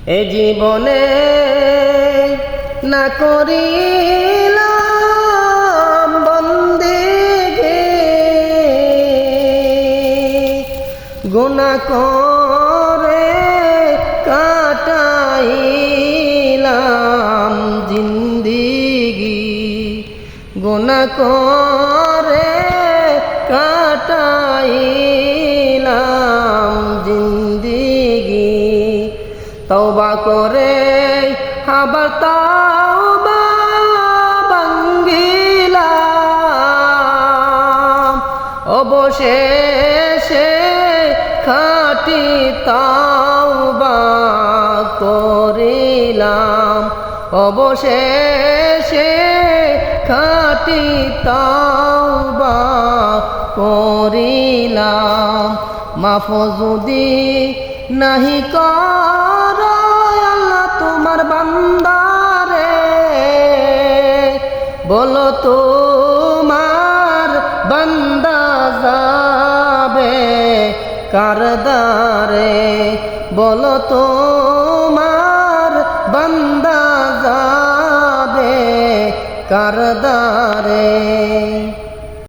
এ জীবনে না করিলাম বন্দেগি, গুনাহ করে কাটাইলাম জিন্দেগি, গুনাহ করে কাটাইলাম জিন্দেগি। তওবা করে আবার তওবা ভাঙ্গিলাম, অবশেষে খাঁটি তওবা করিলাম, অবশেষে খাঁটি তওবা করিলাম। মাফ যদি নাহি কর আল্লাহ তোমার বান্দারে, বলো তোমার বান্দা যাবে কার দ্বারে, বলো তোমার বান্দা যাবে কার দ্বারে।